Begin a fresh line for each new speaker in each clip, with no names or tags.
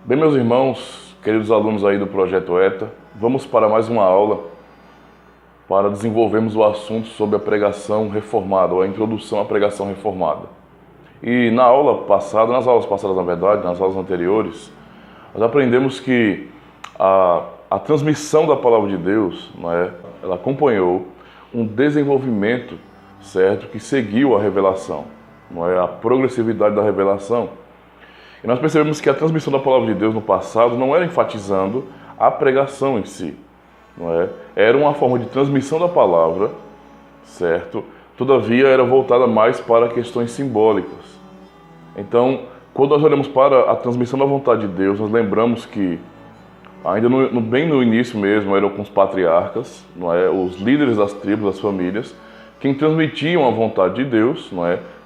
Bem, meus irmãos, queridos alunos aí do Projeto ETA, vamos para mais uma aula para desenvolvermos o assunto sobre a pregação reformada, ou a introdução à pregação reformada. E nas aulas passadas, na verdade, nas aulas anteriores, nós aprendemos que a transmissão da palavra de Deus, ela acompanhou um desenvolvimento, certo, que seguiu a revelação, a progressividade da revelação. E nós percebemos que a transmissão da palavra de Deus no passado não era enfatizando a pregação em si, Era uma forma de transmissão da palavra, certo? Todavia era voltada mais para questões simbólicas. Então, quando nós olhamos para a transmissão da vontade de Deus, nós lembramos que ainda bem no início mesmo eram com os patriarcas, os líderes das tribos, das famílias, quem transmitiam a vontade de Deus,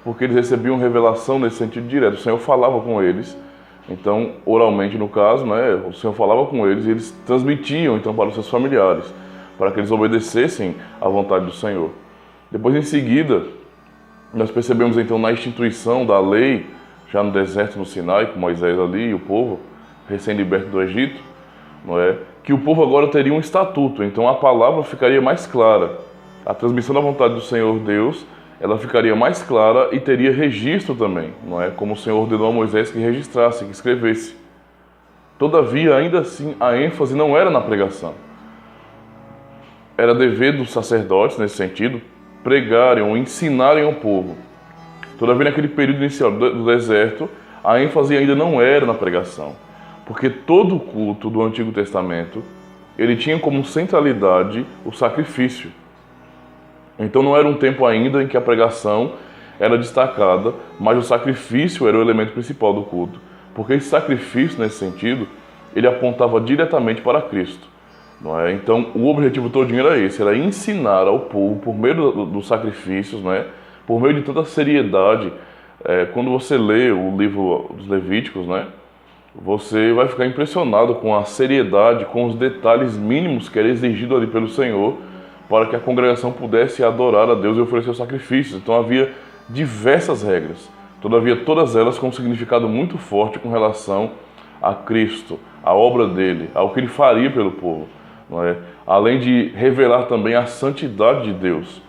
porque eles recebiam revelação nesse sentido direto. O Senhor falava com eles, então, oralmente no caso, o Senhor falava com eles e eles transmitiam então para os seus familiares, para que eles obedecessem à vontade do Senhor. Depois, em seguida, nós percebemos então na instituição da lei, já no deserto, no Sinai, com Moisés ali e o povo, recém-liberto do Egito, que o povo agora teria um estatuto, então a palavra ficaria mais clara. A transmissão da vontade do Senhor Deus, ela ficaria mais clara e teria registro também, como o Senhor ordenou a Moisés que registrasse, que escrevesse. Todavia, ainda assim, a ênfase não era na pregação. Era dever dos sacerdotes, nesse sentido, pregarem ou ensinarem ao povo. Todavia, naquele período inicial do deserto, a ênfase ainda não era na pregação, porque todo o culto do Antigo Testamento, ele tinha como centralidade o sacrifício. Então não era um tempo ainda em que a pregação era destacada, mas o sacrifício era o elemento principal do culto. Porque esse sacrifício, nesse sentido, ele apontava diretamente para Cristo. Então o objetivo todinho era esse, era ensinar ao povo, por meio dos sacrifícios, por meio de tanta seriedade. Quando você lê o livro dos Levíticos, você vai ficar impressionado com a seriedade, com os detalhes mínimos que era exigido ali pelo Senhor, para que a congregação pudesse adorar a Deus e oferecer os sacrifícios. Então havia diversas regras, todavia todas elas com um significado muito forte com relação a Cristo, a obra dele, ao que ele faria pelo povo, além de revelar também a santidade de Deus,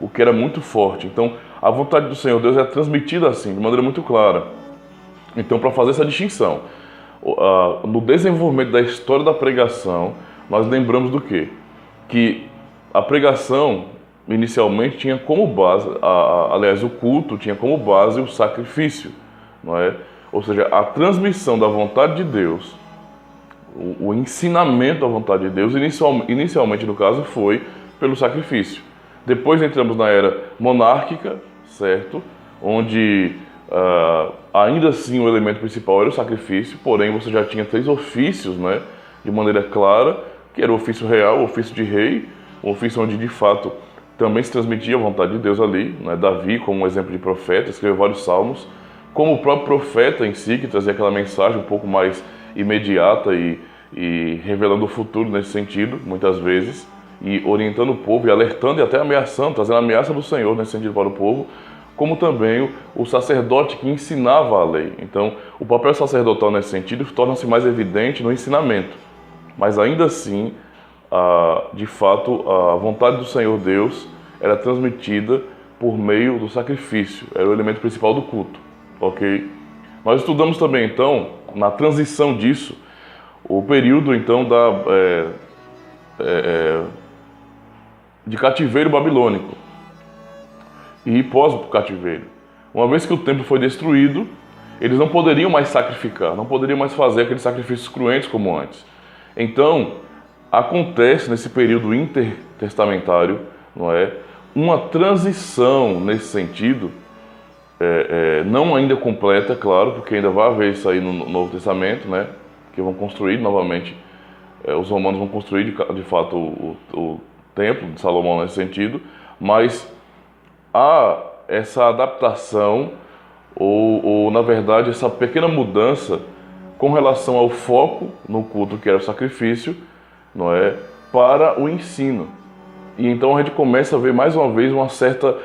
o que era muito forte. Então a vontade do Senhor Deus é transmitida assim, de maneira muito clara. Então, para fazer essa distinção, no desenvolvimento da história da pregação, nós lembramos do quê? Que a pregação, inicialmente, tinha como base, aliás, o culto tinha como base o sacrifício, Ou seja, a transmissão da vontade de Deus, o ensinamento da vontade de Deus, inicialmente, no caso, foi pelo sacrifício. Depois entramos na era monárquica, certo? Onde, ainda assim, o elemento principal era o sacrifício, porém, você já tinha 3 ofícios, de maneira clara, que era o ofício real, o ofício de rei, um ofício onde, de fato, também se transmitia a vontade de Deus ali. Davi, como um exemplo de profeta, escreveu vários salmos, como o próprio profeta em si, que trazia aquela mensagem um pouco mais imediata e revelando o futuro nesse sentido, muitas vezes, e orientando o povo, e alertando e até ameaçando, trazendo a ameaça do Senhor nesse sentido para o povo, como também o sacerdote que ensinava a lei. Então, o papel sacerdotal nesse sentido torna-se mais evidente no ensinamento, mas ainda assim, de fato, a vontade do Senhor Deus era transmitida por meio do sacrifício, era o elemento principal do culto, ok? Nós estudamos também, então, na transição disso, o período, então, de cativeiro babilônico e pós-cativeiro. Uma vez que o templo foi destruído, eles não poderiam mais sacrificar, não poderiam mais fazer aqueles sacrifícios cruentos como antes. Então, acontece nesse período intertestamentário, uma transição nesse sentido, não ainda completa, claro, porque ainda vai haver isso aí no Novo Testamento, que vão construir novamente, os romanos vão construir de fato o templo de Salomão nesse sentido, mas há essa adaptação ou na verdade essa pequena mudança com relação ao foco no culto que era o sacrifício, para o ensino. E então a gente começa a ver mais uma vez uma certa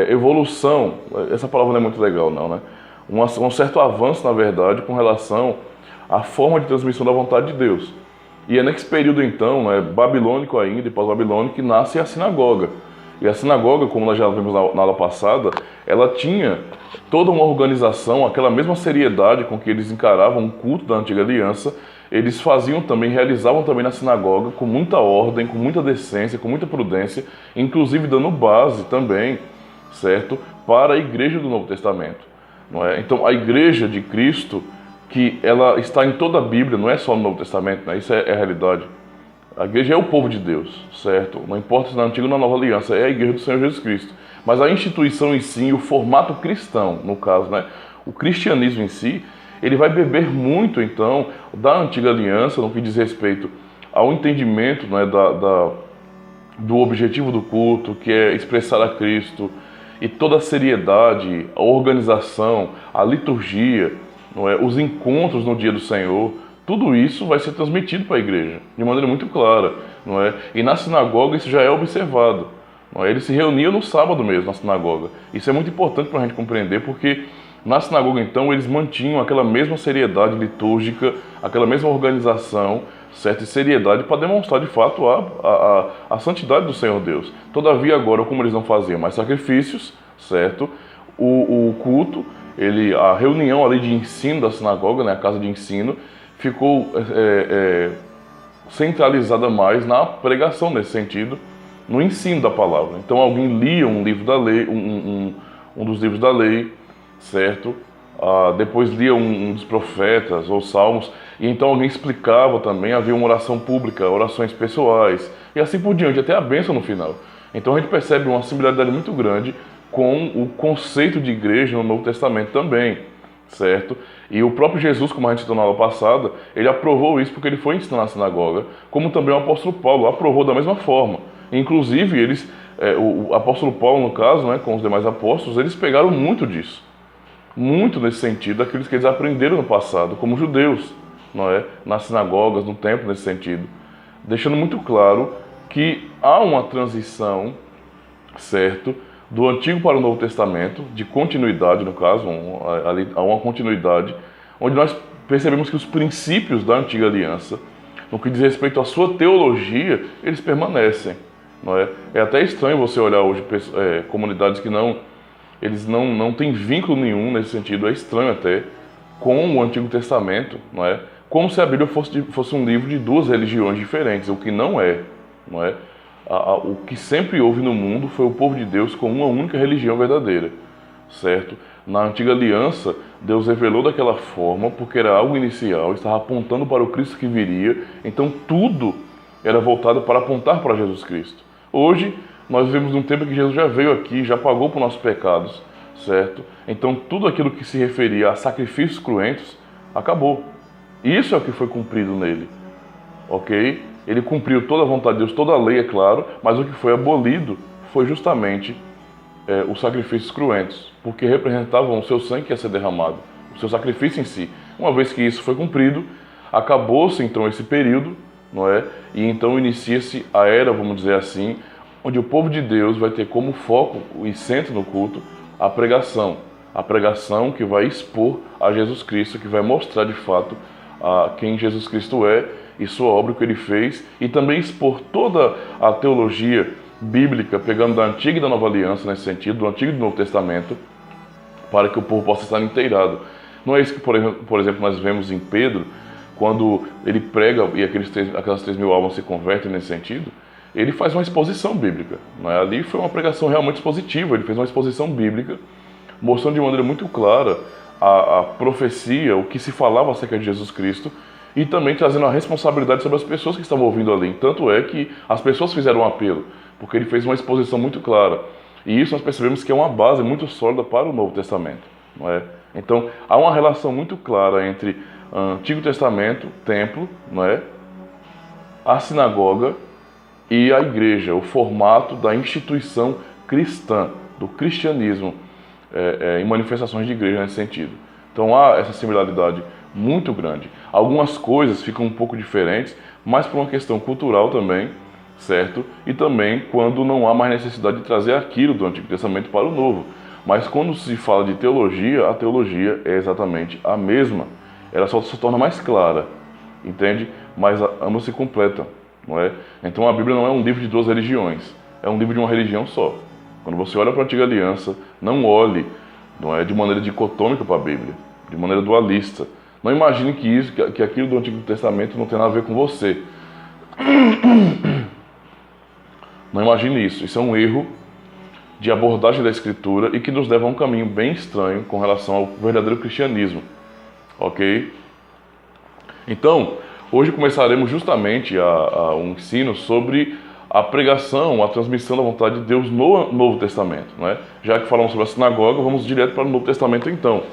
evolução, essa palavra não é muito legal não, um certo avanço na verdade com relação a forma de transmissão da vontade de Deus. E é nesse período então, babilônico ainda e pós-babilônico, que nasce a sinagoga. E a sinagoga, como nós já vimos na aula passada, ela tinha toda uma organização, aquela mesma seriedade com que eles encaravam o culto da antiga aliança, eles faziam também, realizavam também na sinagoga com muita ordem, com muita decência, com muita prudência, inclusive dando base também, certo, para a igreja do Novo Testamento. Não é? Então a igreja de Cristo, que ela está em toda a Bíblia, não é só no Novo Testamento, né? Isso é a realidade. A igreja é o povo de Deus, certo? Não importa se na antiga ou na nova aliança, é a igreja do Senhor Jesus Cristo. Mas a instituição em si, o formato cristão, no caso, né? O cristianismo em si, ele vai beber muito, então, da antiga aliança, no que diz respeito ao entendimento, né, do objetivo do culto, que é expressar a Cristo, e toda a seriedade, a organização, a liturgia, não é? Os encontros no dia do Senhor, tudo isso vai ser transmitido para a igreja, de maneira muito clara, não é? E na sinagoga isso já é observado. Não é? Eles se reuniam no sábado mesmo, na sinagoga. Isso é muito importante para a gente compreender, porque na sinagoga, então, eles mantinham aquela mesma seriedade litúrgica, aquela mesma organização, certa e seriedade, para demonstrar, de fato, a santidade do Senhor Deus. Todavia, agora, como eles não faziam mais sacrifícios, certo? O culto, a reunião ali de ensino da sinagoga, né, a casa de ensino, ficou centralizada mais na pregação nesse sentido, no ensino da palavra. Então alguém lia um livro da lei, um dos livros da lei, certo? Depois lia um dos profetas ou salmos, e então alguém explicava também, havia uma oração pública, orações pessoais, e assim por diante, até a bênção no final. Então a gente percebe uma similaridade muito grande com o conceito de igreja no Novo Testamento também, certo? E o próprio Jesus, como a gente citou na aula passada, ele aprovou isso porque ele foi ensinar na sinagoga, como também o apóstolo Paulo aprovou da mesma forma. Inclusive, o apóstolo Paulo, no caso, né, com os demais apóstolos, eles pegaram muito disso. Muito nesse sentido, daqueles que eles aprenderam no passado, como judeus, não é? Nas sinagogas, no templo, nesse sentido. Deixando muito claro que há uma transição, certo, do Antigo para o Novo Testamento, de continuidade, no caso, há uma continuidade, onde nós percebemos que os princípios da Antiga Aliança, no que diz respeito à sua teologia, eles permanecem. Não é? É até estranho você olhar hoje comunidades que eles não têm vínculo nenhum nesse sentido, é estranho até, com o Antigo Testamento, não é? Como se a Bíblia fosse um livro de duas religiões diferentes, o que não é, não é? O que sempre houve no mundo foi o povo de Deus com uma única religião verdadeira, certo? Na Antiga Aliança, Deus revelou daquela forma porque era algo inicial, estava apontando para o Cristo que viria, então tudo era voltado para apontar para Jesus Cristo. Hoje, nós vivemos num tempo que Jesus já veio aqui, já pagou por nossos pecados, certo? Então tudo aquilo que se referia a sacrifícios cruentos, acabou. Isso é o que foi cumprido nele, ok? Ele cumpriu toda a vontade de Deus, toda a lei, é claro, mas o que foi abolido foi justamente os sacrifícios cruentos, porque representavam o seu sangue que ia ser derramado, o seu sacrifício em si. Uma vez que isso foi cumprido, acabou-se então esse período, não é? E então inicia-se a era, vamos dizer assim, onde o povo de Deus vai ter como foco e centro no culto a pregação que vai expor a Jesus Cristo, que vai mostrar de fato quem Jesus Cristo é e sua obra, o que ele fez, e também expor toda a teologia bíblica, pegando da Antiga e da Nova Aliança nesse sentido, do Antigo e do Novo Testamento, para que o povo possa estar inteirado. Não é isso que, por exemplo, nós vemos em Pedro, quando ele prega e aquelas 3.000 almas se convertem nesse sentido, ele faz uma exposição bíblica. Não é? Ali foi uma pregação realmente expositiva, ele fez uma exposição bíblica, mostrando de maneira muito clara a profecia, o que se falava acerca de Jesus Cristo, e também trazendo a responsabilidade sobre as pessoas que estavam ouvindo ali. Tanto é que as pessoas fizeram um apelo, porque ele fez uma exposição muito clara. E isso nós percebemos que é uma base muito sólida para o Novo Testamento. Não é? Então, há uma relação muito clara entre o Antigo Testamento, templo, não é? A sinagoga e a igreja, o formato da instituição cristã, do cristianismo, em manifestações de igreja nesse sentido. Então há essa similaridade muito grande. Algumas coisas ficam um pouco diferentes, mas por uma questão cultural também, certo? E também quando não há mais necessidade de trazer aquilo do Antigo Testamento para o Novo. Mas quando se fala de teologia, a teologia é exatamente a mesma. ela só se torna mais clara, entende? Mas ambas se completam, não é? Então a Bíblia não é um livro de duas religiões, é um livro de uma religião só. Quando você olha para a Antiga Aliança, não olhe, não é, de maneira dicotômica para a Bíblia, de maneira dualista. Não imagine que aquilo do Antigo Testamento não tem nada a ver com você. Não imagine isso. Isso é um erro de abordagem da Escritura e que nos leva a um caminho bem estranho com relação ao verdadeiro cristianismo. Ok? Então, hoje começaremos justamente um ensino sobre a pregação, a transmissão da vontade de Deus no Novo Testamento, não é? Já que falamos sobre a sinagoga, vamos direto para o Novo Testamento então.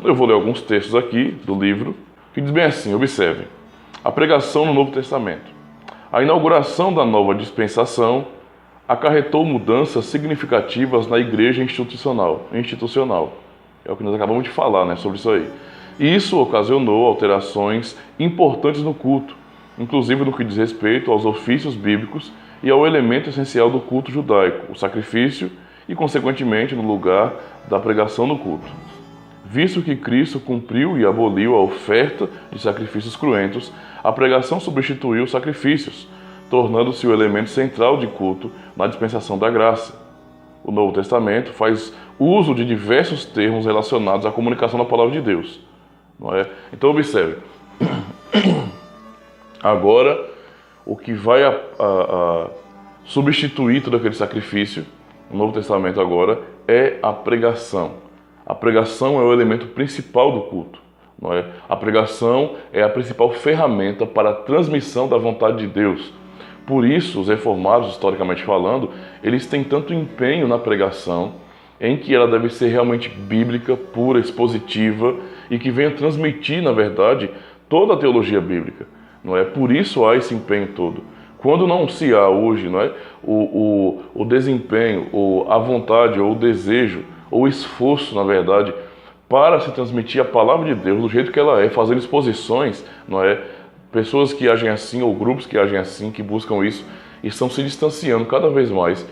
Eu vou ler alguns textos aqui do livro, que diz bem assim, observem. A pregação no Novo Testamento. A inauguração da nova dispensação acarretou mudanças significativas na igreja institucional. É o que nós acabamos de falar, né, sobre isso aí. E isso ocasionou alterações importantes no culto, inclusive no que diz respeito aos ofícios bíblicos e ao elemento essencial do culto judaico, o sacrifício, e consequentemente no lugar da pregação no culto. Visto que Cristo cumpriu e aboliu a oferta de sacrifícios cruentos, a pregação substituiu os sacrifícios, tornando-se o elemento central de culto na dispensação da graça. O Novo Testamento faz uso de diversos termos relacionados à comunicação da palavra de Deus. Não é? Então observe. Agora, o que vai substituir todo aquele sacrifício, no Novo Testamento agora, é a pregação. A pregação é o elemento principal do culto. Não é? A pregação é a principal ferramenta para a transmissão da vontade de Deus. Por isso, os reformados, historicamente falando, eles têm tanto empenho na pregação, em que ela deve ser realmente bíblica, pura, expositiva, e que venha transmitir, na verdade, toda a teologia bíblica. Não é? Por isso há esse empenho todo. Quando não se há hoje, não é, o desempenho, ou a vontade, ou o desejo, ou o esforço, na verdade, para se transmitir a palavra de Deus do jeito que ela é, fazendo exposições, não é? Pessoas que agem assim, ou grupos que agem assim, que buscam isso, estão se distanciando cada vez mais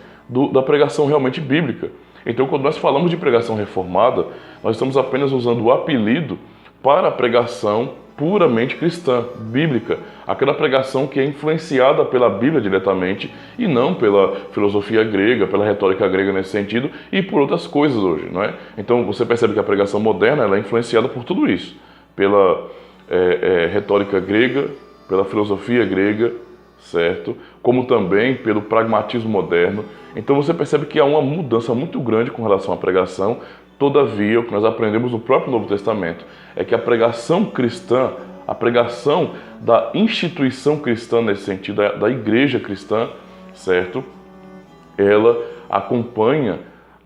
da pregação realmente bíblica. Então, quando nós falamos de pregação reformada, nós estamos apenas usando o apelido para a pregação puramente cristã, bíblica. Aquela pregação que é influenciada pela Bíblia diretamente e não pela filosofia grega, pela retórica grega nesse sentido e por outras coisas hoje, não é? Então, você percebe que a pregação moderna ela é influenciada por tudo isso. Pela retórica grega, pela filosofia grega, certo? Como também pelo pragmatismo moderno. Então você percebe que há uma mudança muito grande com relação à pregação. Todavia, o que nós aprendemos no próprio Novo Testamento é que a pregação cristã, a pregação da instituição cristã nesse sentido, da igreja cristã, certo? Ela acompanha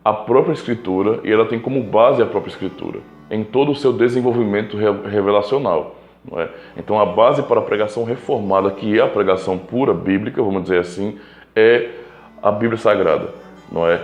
a própria Escritura e ela tem como base a própria Escritura em todo o seu desenvolvimento revelacional. Não é? Então a base para a pregação reformada, que é a pregação pura bíblica, vamos dizer assim, é a Bíblia Sagrada. Não é?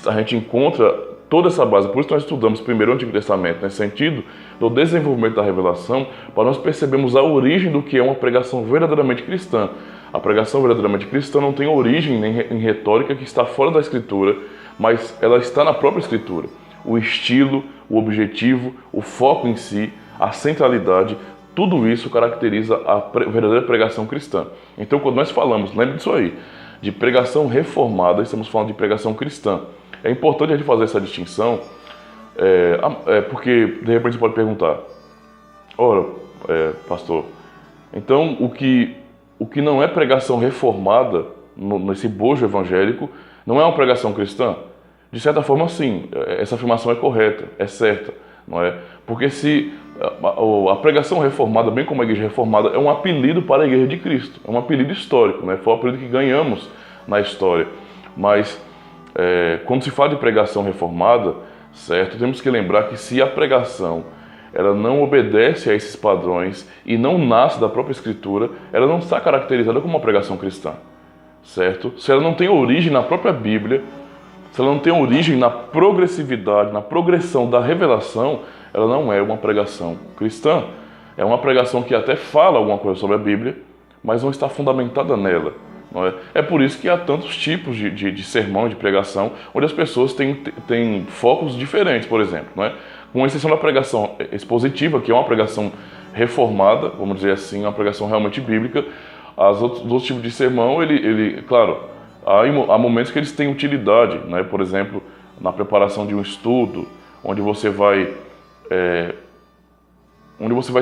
A gente encontra toda essa base, por isso nós estudamos primeiro o Antigo Testamento, nesse sentido do desenvolvimento da revelação, para nós percebermos a origem do que é uma pregação verdadeiramente cristã. A pregação verdadeiramente cristã não tem origem nem em retórica que está fora da Escritura, mas ela está na própria Escritura. O estilo, o objetivo, o foco em si, a centralidade, tudo isso caracteriza a verdadeira pregação cristã. Então, quando nós falamos, lembre disso aí, de pregação reformada, estamos falando de pregação cristã. É importante a gente fazer essa distinção, porque de repente você pode perguntar, ora, pastor, então o que não é pregação reformada nesse bojo evangélico não é uma pregação cristã? De certa forma, sim, essa afirmação é correta, é certa, não é? Porque se a pregação reformada, bem como a igreja reformada, é um apelido para a igreja de Cristo, é um apelido histórico, né? Foi o apelido que ganhamos na história. Mas quando se fala de pregação reformada, certo, temos que lembrar que se a pregação ela não obedece a esses padrões e não nasce da própria Escritura, ela não está caracterizada como uma pregação cristã, certo? Se ela não tem origem na própria Bíblia, se ela não tem origem na progressividade, na progressão da revelação, ela não é uma pregação cristã. É uma pregação que até fala alguma coisa sobre a Bíblia, mas não está fundamentada nela. Não é? É por isso que há tantos tipos de sermão, de pregação, onde as pessoas têm focos diferentes, por exemplo. Não é? Com exceção da pregação expositiva, que é uma pregação reformada, vamos dizer assim, uma pregação realmente bíblica. Os outros tipos de sermão, claro, há momentos que eles têm utilidade, né? Por exemplo, na preparação de um estudo, onde você vai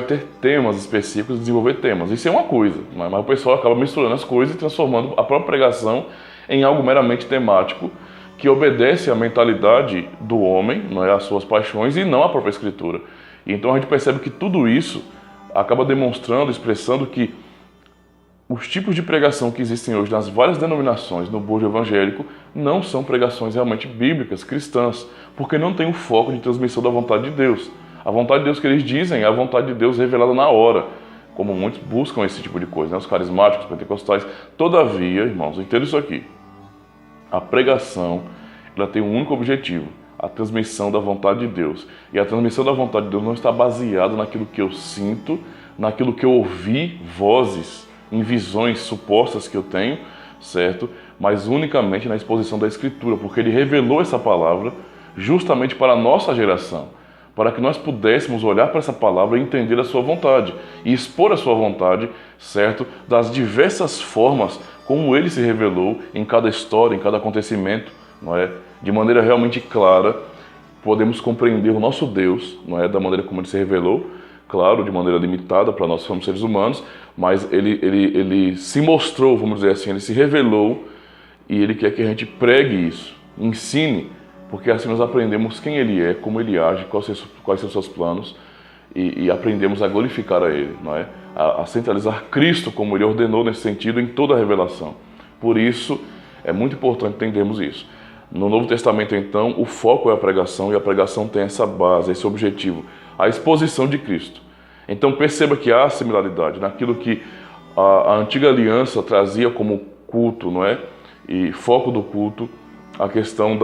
ter temas específicos, desenvolver temas. Isso é uma coisa, mas o pessoal acaba misturando as coisas e transformando a própria pregação em algo meramente temático, que obedece à mentalidade do homem, não é, às suas paixões, e não à própria Escritura. E então a gente percebe que tudo isso acaba demonstrando, expressando que os tipos de pregação que existem hoje nas várias denominações no bojo evangélico não são pregações realmente bíblicas, cristãs, porque não tem o foco de transmissão da vontade de Deus. A vontade de Deus que eles dizem é a vontade de Deus revelada na hora, como muitos buscam esse tipo de coisa, né? Os carismáticos, os pentecostais. Todavia, irmãos, entenda isso aqui. A pregação, ela tem um único objetivo: a transmissão da vontade de Deus. E a transmissão da vontade de Deus não está baseada naquilo que eu sinto, naquilo que eu ouvi, vozes, em visões supostas que eu tenho, certo? Mas unicamente na exposição da Escritura, porque Ele revelou essa palavra justamente para a nossa geração, para que nós pudéssemos olhar para essa palavra e entender a sua vontade, e expor a sua vontade, certo? Das diversas formas como Ele se revelou em cada história, em cada acontecimento, não é? De maneira realmente clara, podemos compreender o nosso Deus, não é? Da maneira como Ele se revelou, claro, de maneira limitada para nós somos seres humanos, mas ele se mostrou, vamos dizer assim, Ele se revelou, e Ele quer que a gente pregue isso, ensine, porque assim nós aprendemos quem Ele é, como Ele age, quais são os seus planos, e aprendemos a glorificar a Ele, não é? A centralizar Cristo como Ele ordenou nesse sentido em toda a revelação. Por isso, é muito importante entendermos isso. No Novo Testamento, então, o foco é a pregação, e a pregação tem essa base, esse objetivo, a exposição de Cristo. Então perceba que há similaridade naquilo que a antiga aliança trazia como culto, não é? E foco do culto, a questão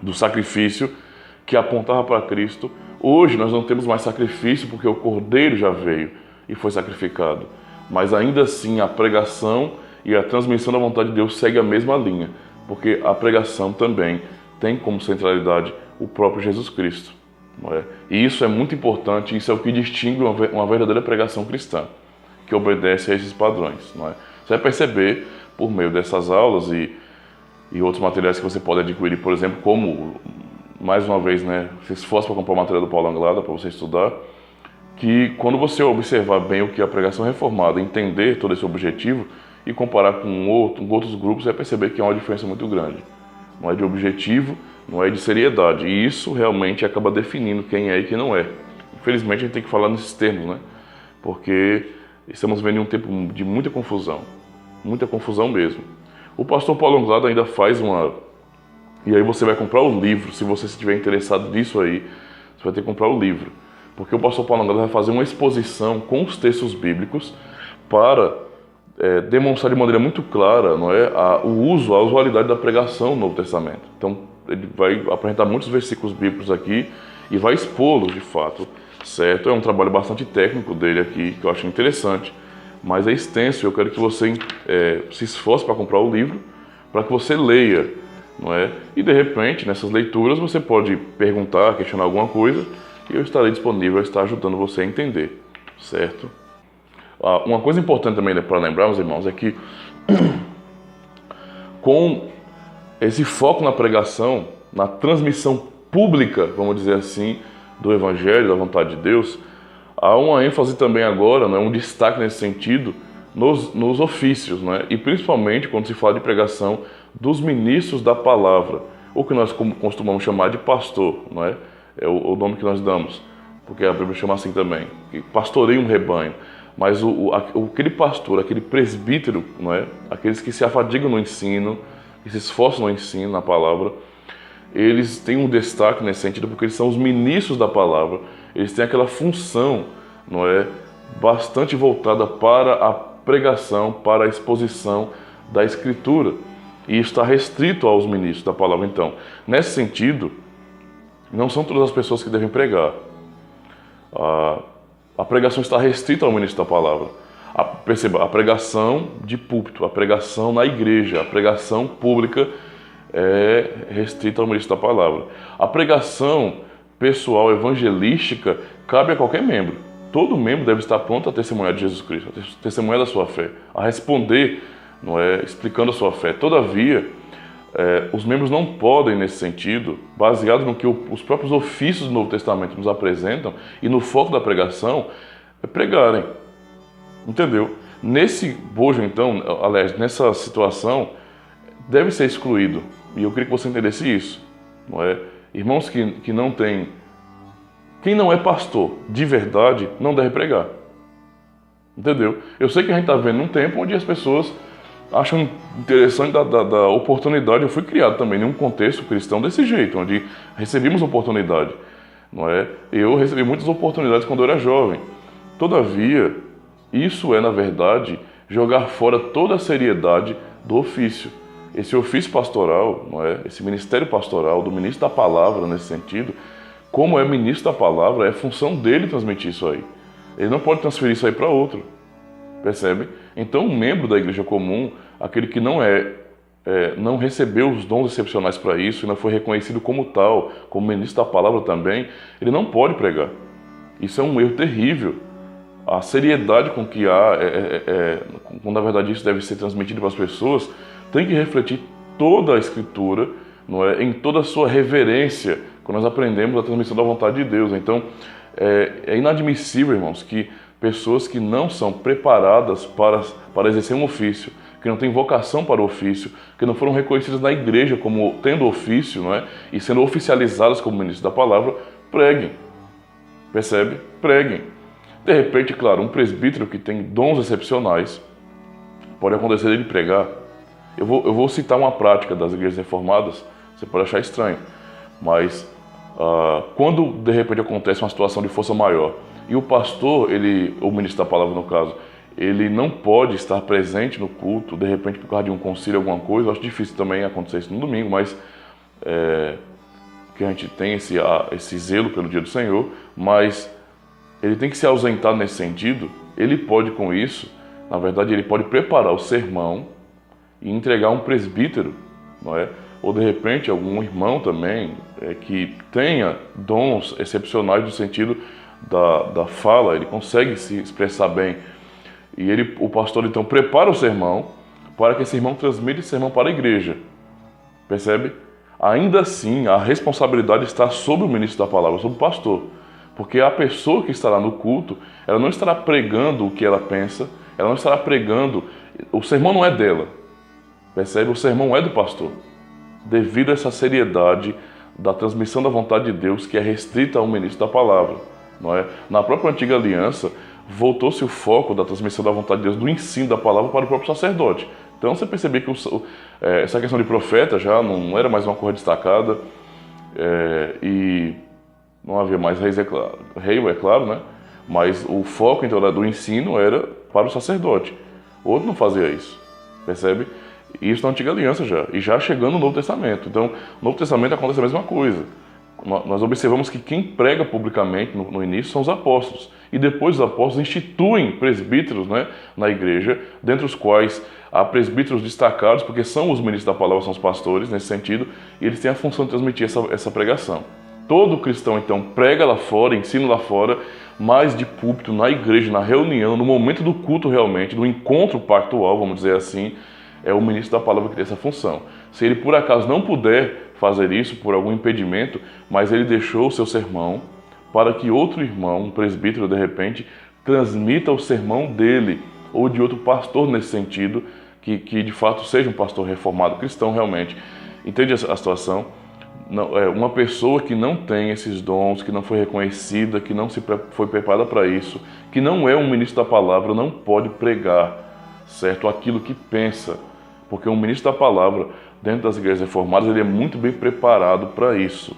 do sacrifício que apontava para Cristo. Hoje nós não temos mais sacrifício porque o Cordeiro já veio e foi sacrificado. Mas ainda assim a pregação e a transmissão da vontade de Deus segue a mesma linha, porque a pregação também tem como centralidade o próprio Jesus Cristo, não é? E isso é muito importante, isso é o que distingue uma verdadeira pregação cristã, que obedece a esses padrões, não é? Você vai perceber por meio dessas aulas e outros materiais que você pode adquirir, por exemplo, como, mais uma vez, né, se esforça para comprar o material do Paulo Anglada para você estudar, que quando você observar bem o que é a pregação reformada, entender todo esse objetivo e comparar com outros grupos, você vai perceber que há uma diferença muito grande. Não é de objetivo, não é de seriedade. E isso realmente acaba definindo quem é e quem não é. Infelizmente a gente tem que falar nesses termos, né? Porque estamos vendo um tempo de muita confusão mesmo. O pastor Paulo Anglada ainda faz e aí você vai comprar o livro, se você estiver interessado nisso aí, você vai ter que comprar o livro. Porque o pastor Paulo Anglada vai fazer uma exposição com os textos bíblicos para demonstrar de maneira muito clara, não é, a usualidade da pregação no Novo Testamento. Então, ele vai apresentar muitos versículos bíblicos aqui e vai expô-los de fato, certo? É um trabalho bastante técnico dele aqui, que eu acho interessante, mas é extenso. Eu quero que você se esforce para comprar o livro, para que você leia, não é? E de repente, nessas leituras, você pode perguntar, questionar alguma coisa, e eu estarei disponível a estar ajudando você a entender, certo? Uma coisa importante também para lembrar, meus irmãos, é que com esse foco na pregação, na transmissão pública, vamos dizer assim, do Evangelho, da vontade de Deus, há uma ênfase também agora, né, um destaque nesse sentido, nos ofícios, né, e principalmente quando se fala de pregação dos ministros da palavra, o que nós costumamos chamar de pastor, não é? É o nome que nós damos, porque a Bíblia chama assim também, que pastoreia um rebanho. Mas aquele pastor, aquele presbítero, não é? Aqueles que se afadigam no ensino, que se esforçam no ensino, na palavra, eles têm um destaque nesse sentido, porque eles são os ministros da palavra, eles têm aquela função, não é? Bastante voltada para a pregação, para a exposição da Escritura. E isso está restrito aos ministros da palavra. Então, nesse sentido, não são todas as pessoas que devem pregar. A pregação está restrita ao ministro da palavra. Perceba, a pregação de púlpito, a pregação na igreja, a pregação pública é restrita ao ministro da palavra. A pregação pessoal, evangelística, cabe a qualquer membro. Todo membro deve estar pronto a testemunhar de Jesus Cristo, a testemunhar da sua fé, a responder, não é, explicando a sua fé. Todavia, os membros não podem, nesse sentido, baseado no que os próprios ofícios do Novo Testamento nos apresentam e no foco da pregação, pregarem. Entendeu? Nesse bojo, então, aliás, nessa situação, deve ser excluído. E eu queria que você entendesse isso. Não é? Irmãos que não têm... Quem não é pastor de verdade não deve pregar. Entendeu? Eu sei que a gente está vendo um tempo onde as pessoas acham interessante da oportunidade. Eu fui criado também em um contexto cristão desse jeito, onde recebemos oportunidade. Não é? Eu recebi muitas oportunidades quando eu era jovem. Todavia, isso é, na verdade, jogar fora toda a seriedade do ofício. Esse ofício pastoral, não é? Esse ministério pastoral, do ministro da palavra, nesse sentido, como é ministro da palavra, é função dele transmitir isso aí. Ele não pode transferir isso aí para outro. Percebe? Então, um membro da igreja comum, aquele que não recebeu os dons excepcionais para isso e não foi reconhecido como tal, como ministro da palavra também, ele não pode pregar. Isso é um erro terrível. A seriedade com que quando na verdade isso deve ser transmitido para as pessoas, tem que refletir toda a Escritura, não é? Em toda a sua reverência, quando nós aprendemos a transmissão da vontade de Deus. Então, é inadmissível, irmãos, que pessoas que não são preparadas para exercer um ofício, que não têm vocação para o ofício, que não foram reconhecidas na igreja como tendo ofício, não é? E sendo oficializadas como ministros da palavra, preguem. Percebe? Preguem. De repente, claro, um presbítero que tem dons excepcionais, pode acontecer ele pregar. Eu vou citar uma prática das igrejas reformadas, você pode achar estranho, mas quando de repente acontece uma situação de força maior e o pastor, o ministro da palavra no caso, ele não pode estar presente no culto, de repente por causa de um concílio, alguma coisa, eu acho difícil também acontecer isso no domingo, mas que a gente tem esse zelo pelo dia do Senhor, mas ele tem que se ausentar nesse sentido. Ele pode com isso, na verdade ele pode preparar o sermão e entregar um presbítero, não é? Ou de repente algum irmão também que tenha dons excepcionais no sentido da fala, ele consegue se expressar bem. E o pastor então prepara o sermão para que esse irmão transmita esse sermão para a igreja. Percebe? Ainda assim, a responsabilidade está sobre o ministro da palavra, sobre o pastor. Porque a pessoa que estará no culto, ela não estará pregando o que ela pensa, ela não estará pregando, o sermão não é dela. Percebe? O sermão é do pastor. Devido a essa seriedade da transmissão da vontade de Deus que é restrita ao ministro da palavra. Não é? Na própria antiga aliança, voltou-se o foco da transmissão da vontade de Deus, do ensino da palavra para o próprio sacerdote. Então você percebe que essa questão de profeta já não era mais uma coisa destacada e não havia mais rei, é claro, né? Mas o foco então do ensino era para o sacerdote. O outro não fazia isso. Percebe? Isso na antiga aliança já, e já chegando no Novo Testamento. Então, no Novo Testamento acontece a mesma coisa. Nós observamos que quem prega publicamente no início são os apóstolos. E depois os apóstolos instituem presbíteros, né, na igreja, dentre os quais há presbíteros destacados, porque são os ministros da palavra, são os pastores, nesse sentido, e eles têm a função de transmitir essa pregação. Todo cristão, então, prega lá fora, ensina lá fora, mas de púlpito, na igreja, na reunião, no momento do culto realmente, do encontro pactual, vamos dizer assim, é o ministro da palavra que tem essa função. Se ele por acaso não puder fazer isso por algum impedimento, mas ele deixou o seu sermão para que outro irmão, um presbítero de repente, transmita o sermão dele ou de outro pastor nesse sentido, que de fato seja um pastor reformado cristão realmente. Entende a situação? Não, uma pessoa que não tem esses dons, que não foi reconhecida, que não foi preparada para isso, que não é um ministro da palavra, não pode pregar, certo? Aquilo que pensa. Porque um ministro da palavra, dentro das igrejas reformadas, ele é muito bem preparado para isso.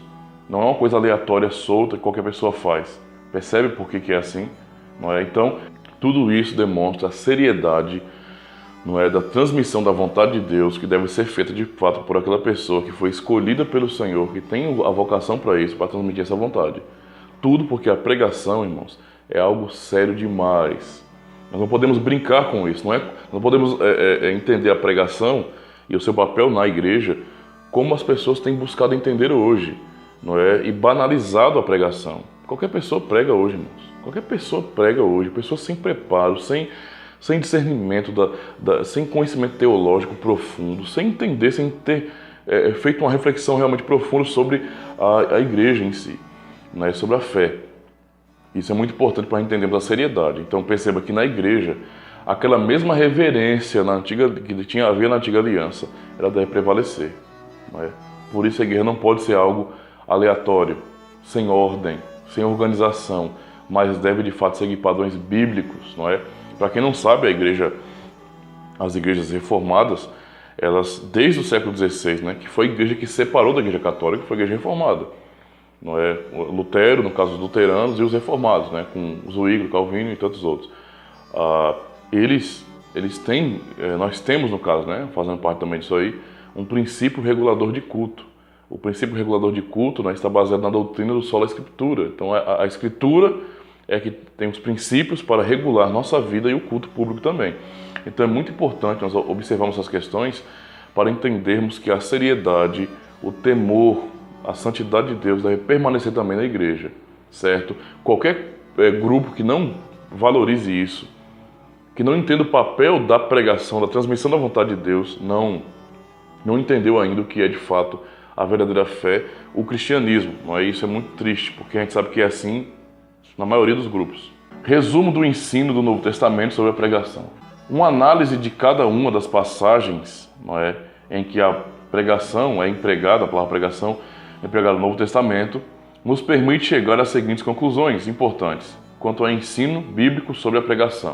Não é uma coisa aleatória, solta, que qualquer pessoa faz. Percebe por que é assim? Não é? Então, tudo isso demonstra a seriedade, não é, da transmissão da vontade de Deus, que deve ser feita de fato por aquela pessoa que foi escolhida pelo Senhor, que tem a vocação para isso, para transmitir essa vontade. Tudo porque a pregação, irmãos, é algo sério demais. Nós não podemos brincar com isso, não podemos entender a pregação e o seu papel na igreja como as pessoas têm buscado entender hoje. não é? E banalizado a pregação. Qualquer pessoa prega hoje, irmãos. Qualquer pessoa prega hoje, pessoa sem preparo, sem discernimento, sem conhecimento teológico profundo, sem entender, sem ter feito uma reflexão realmente profunda sobre a igreja em si, né? Sobre a fé. Isso é muito importante para entendermos a seriedade. Então perceba que na igreja, aquela mesma reverência que havia na antiga aliança, ela deve prevalecer. Não é? Por isso a igreja não pode ser algo aleatório, sem ordem, sem organização, mas deve de fato seguir padrões bíblicos. Não é? Para quem não sabe, as igrejas reformadas, elas desde o século XVI, né, que foi a igreja que separou da igreja católica, que foi a igreja reformada. Não é? Lutero, no caso dos luteranos, e os reformados, né, com Zwingli, Calvino e tantos outros. Eles têm, nós temos no caso, né, fazendo parte também disso aí, um princípio regulador de culto. O princípio regulador de culto, né, está baseado na doutrina do sola escritura. Então a escritura é que tem os princípios para regular nossa vida e o culto público também. Então é muito importante nós observarmos essas questões para entendermos que a seriedade, o temor, a santidade de Deus deve permanecer também na igreja, certo? Qualquer grupo que não valorize isso, que não entenda o papel da pregação, da transmissão da vontade de Deus, não entendeu ainda o que é de fato a verdadeira fé, o cristianismo. Não é? Isso é muito triste, porque a gente sabe que é assim na maioria dos grupos. Resumo do ensino do Novo Testamento sobre a pregação. Uma análise de cada uma das passagens, não é, em que a pregação é empregada, a palavra pregação é empregada no Novo Testamento, nos permite chegar às seguintes conclusões importantes quanto ao ensino bíblico sobre a pregação.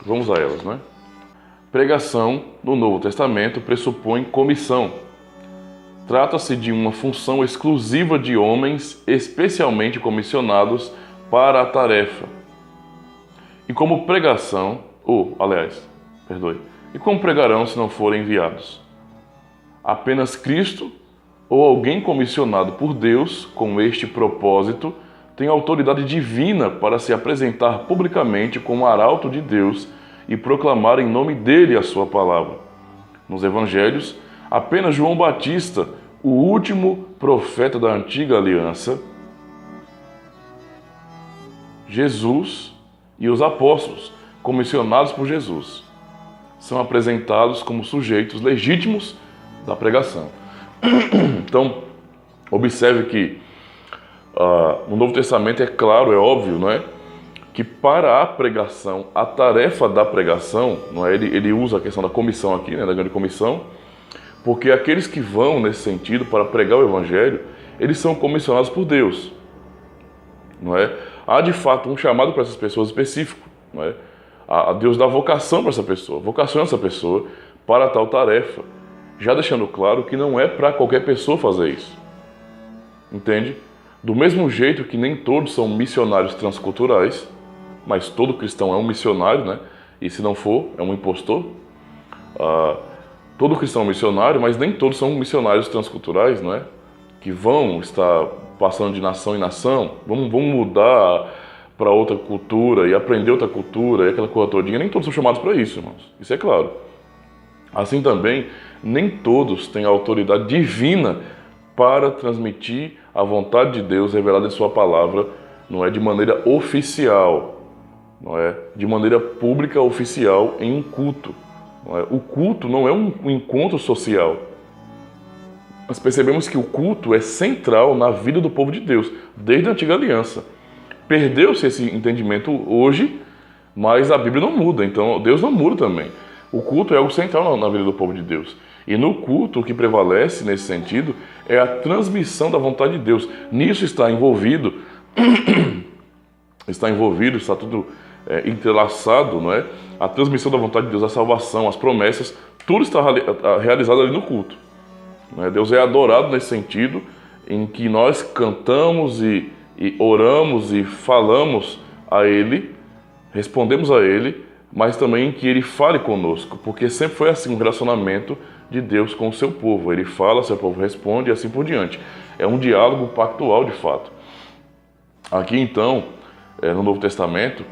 Vamos a elas, né? Pregação no Novo Testamento pressupõe comissão. Trata-se de uma função exclusiva de homens especialmente comissionados para a tarefa. E como pregarão se não forem enviados? Apenas Cristo ou alguém comissionado por Deus com este propósito tem autoridade divina para se apresentar publicamente como arauto de Deus e proclamar em nome dele a sua palavra. Nos evangelhos, apenas João Batista, o último profeta da antiga aliança, Jesus e os apóstolos, comissionados por Jesus, são apresentados como sujeitos legítimos da pregação. Então, observe que no Novo Testamento é claro, é óbvio, não é? Que para a pregação, a tarefa da pregação, não é? Ele usa a questão da comissão aqui, né? Da grande comissão, porque aqueles que vão nesse sentido para pregar o Evangelho, eles são comissionados por Deus, não é? Há de fato um chamado para essas pessoas específico, não é? A Deus dá vocação para essa pessoa, vocaciona essa pessoa para tal tarefa, já deixando claro que não é para qualquer pessoa fazer isso, entende? Do mesmo jeito que nem todos são missionários transculturais, mas todo cristão é um missionário, né? E se não for, é um impostor. Todo cristão é um missionário, mas nem todos são missionários transculturais, não é? Que vão estar passando de nação em nação, vão mudar para outra cultura e aprender outra cultura e aquela coisa todinha. Nem todos são chamados para isso, irmãos. Isso é claro. Assim também, nem todos têm a autoridade divina para transmitir a vontade de Deus revelada em sua palavra, não é de maneira oficial, não é de maneira pública oficial em um culto. Não é? O culto não é um encontro social. Nós percebemos que o culto é central na vida do povo de Deus, desde a antiga aliança. Perdeu-se esse entendimento hoje, mas a Bíblia não muda, então Deus não muda também. O culto é algo central na vida do povo de Deus. E no culto, o que prevalece nesse sentido é a transmissão da vontade de Deus. Nisso está envolvido, está tudo entrelaçado, não é? A transmissão da vontade de Deus, a salvação, as promessas, tudo está realizado ali no culto. Não é? Deus é adorado nesse sentido, em que nós cantamos e oramos e falamos a Ele, respondemos a Ele, mas também que Ele fale conosco, porque sempre foi assim um relacionamento de Deus com o seu povo. Ele fala, seu povo responde e assim por diante. É um diálogo pactual de fato. Aqui então, no Novo Testamento,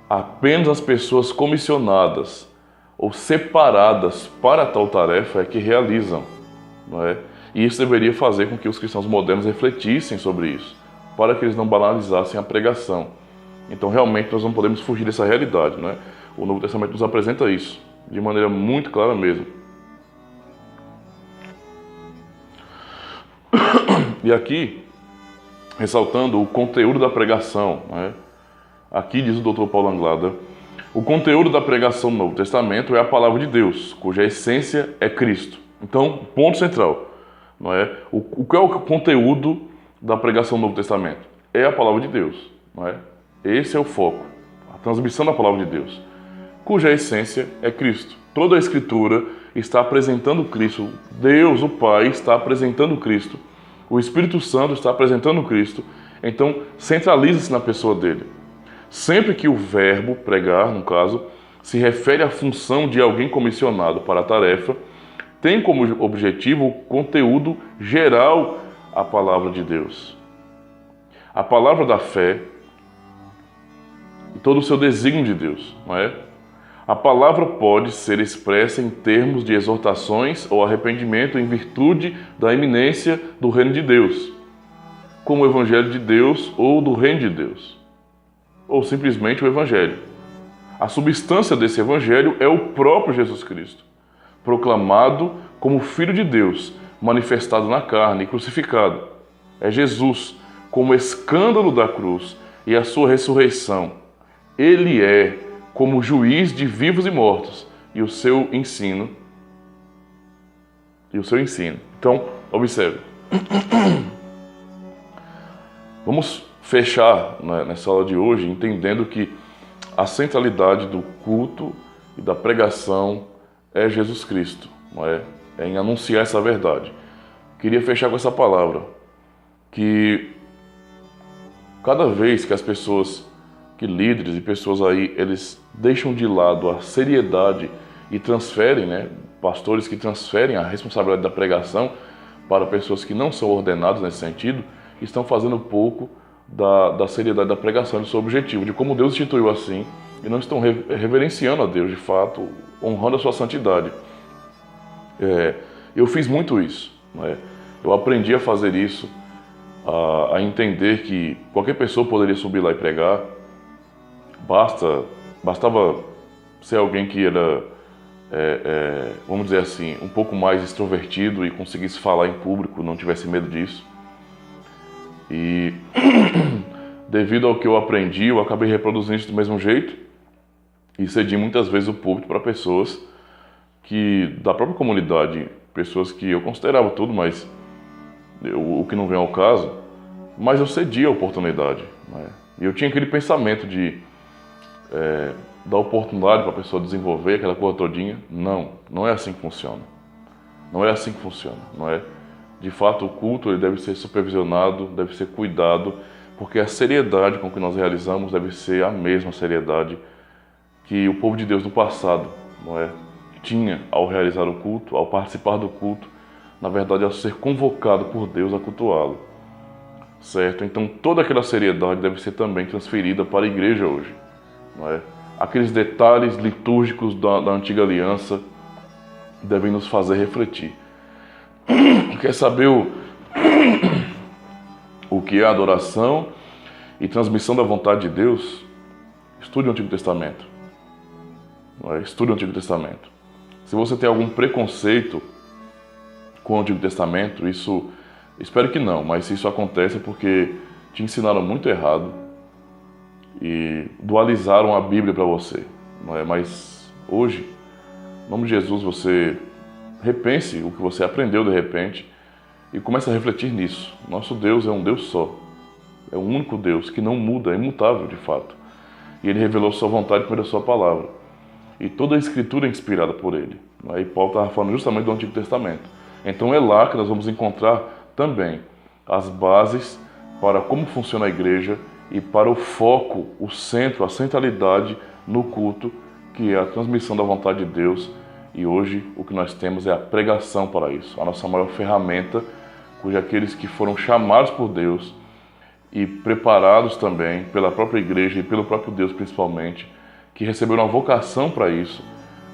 apenas as pessoas comissionadas ou separadas para tal tarefa é que realizam, não é? E isso deveria fazer com que os cristãos modernos refletissem sobre isso, para que eles não banalizassem a pregação. Então, realmente, nós não podemos fugir dessa realidade, né? O Novo Testamento nos apresenta isso, de maneira muito clara mesmo. E aqui, ressaltando o conteúdo da pregação, né? Aqui diz o Dr. Paulo Anglada, o conteúdo da pregação do Novo Testamento é a palavra de Deus, cuja essência é Cristo. Então, ponto central, não é? Qual é o conteúdo da pregação do Novo Testamento? É a palavra de Deus, não é? Esse é o foco, a transmissão da palavra de Deus, cuja essência é Cristo. Toda a Escritura está apresentando Cristo, Deus, o Pai, está apresentando Cristo, o Espírito Santo está apresentando Cristo, então centraliza-se na pessoa dele. Sempre que o verbo pregar, no caso, se refere à função de alguém comissionado para a tarefa, tem como objetivo o conteúdo geral a palavra de Deus. A palavra da fé e todo o seu desígnio de Deus, não é? A palavra pode ser expressa em termos de exortações ou arrependimento em virtude da iminência do reino de Deus, como o Evangelho de Deus ou do reino de Deus, ou simplesmente o Evangelho. A substância desse Evangelho é o próprio Jesus Cristo, proclamado como Filho de Deus, manifestado na carne e crucificado. É Jesus, como escândalo da cruz e a sua ressurreição. Ele é como juiz de vivos e mortos, e o seu ensino. Então, observe. Vamos fechar, né, nessa aula de hoje entendendo que a centralidade do culto e da pregação é Jesus Cristo, não é? É em anunciar essa verdade. Queria fechar com essa palavra, que cada vez que as pessoas, que líderes e pessoas aí, eles deixam de lado a seriedade e transferem, né, pastores que transferem a responsabilidade da pregação para pessoas que não são ordenadas nesse sentido, estão fazendo pouco da seriedade da pregação, do seu objetivo, de como Deus instituiu assim, e não estão reverenciando a Deus, de fato, honrando a sua santidade. Eu fiz muito isso, né? Eu aprendi a fazer isso, a entender que qualquer pessoa poderia subir lá e pregar. Bastava ser alguém que era, vamos dizer assim, um pouco mais extrovertido e conseguisse falar em público, não tivesse medo disso. E devido ao que eu aprendi, eu acabei reproduzindo isso do mesmo jeito e cedi muitas vezes o púlpito para pessoas da própria comunidade, pessoas que eu considerava tudo, mas o que não vem ao caso, mas eu cedi a oportunidade, né? E eu tinha aquele pensamento de dar oportunidade para a pessoa desenvolver aquela coisa todinha. Não é assim que funciona. Não é assim que funciona, não é? De fato, o culto ele deve ser supervisionado, deve ser cuidado, porque a seriedade com que nós realizamos deve ser a mesma seriedade que o povo de Deus no passado, não é? Tinha ao realizar o culto, ao participar do culto, na verdade, ao ser convocado por Deus a cultuá-lo, certo? Então, toda aquela seriedade deve ser também transferida para a igreja hoje, não é? Aqueles detalhes litúrgicos da antiga aliança devem nos fazer refletir. Quer saber o que é adoração e transmissão da vontade de Deus? Estude o Antigo Testamento. Estude o Antigo Testamento. Se você tem algum preconceito com o Antigo Testamento, isso, espero que não, mas se isso acontece é porque te ensinaram muito errado e dualizaram a Bíblia para você, não é? Mas hoje, em nome de Jesus, você repense o que você aprendeu de repente e comece a refletir nisso. Nosso Deus é um Deus só. É um único Deus que não muda, é imutável de fato. E Ele revelou sua vontade por meio da sua palavra. E toda a Escritura é inspirada por Ele. E Paulo estava falando justamente do Antigo Testamento. Então é lá que nós vamos encontrar também as bases para como funciona a igreja e para o foco, o centro, a centralidade no culto, que é a transmissão da vontade de Deus. E hoje o que nós temos é a pregação para isso, a nossa maior ferramenta, cuja aqueles que foram chamados por Deus e preparados também pela própria igreja e pelo próprio Deus principalmente, que receberam a vocação para isso,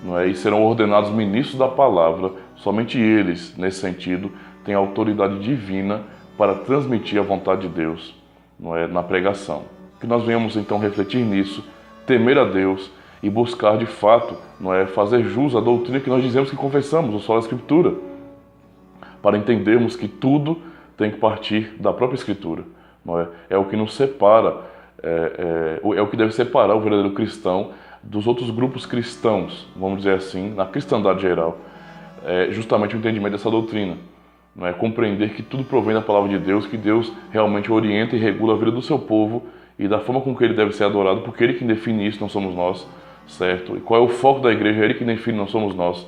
não é? E serão ordenados ministros da palavra, somente eles, nesse sentido, tem autoridade divina para transmitir a vontade de Deus, não é, na pregação. Que nós venhamos então refletir nisso, temer a Deus e buscar de fato, não é, fazer jus à doutrina que nós dizemos que confessamos, o solo da Escritura, para entendermos que tudo tem que partir da própria Escritura. Não é? É o que nos separa, é o que deve separar o verdadeiro cristão dos outros grupos cristãos, vamos dizer assim, na cristandade geral. É justamente o entendimento dessa doutrina. Não é? Compreender que tudo provém da palavra de Deus, que Deus realmente orienta e regula a vida do seu povo e da forma com que ele deve ser adorado, porque ele que define isso, não somos nós, certo? E qual é o foco da igreja? É ele que define, não somos nós,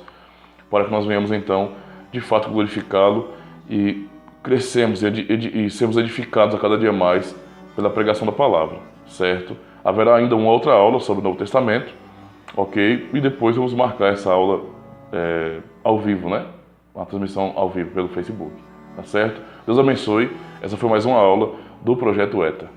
para que nós venhamos então, de fato, glorificá-lo e crescemos e sermos edificados a cada dia mais pela pregação da palavra, certo? Haverá ainda uma outra aula sobre o Novo Testamento, ok? E depois vamos marcar essa aula ao vivo, né? Uma transmissão ao vivo pelo Facebook, tá certo? Deus abençoe. Essa foi mais uma aula do Projeto ETA.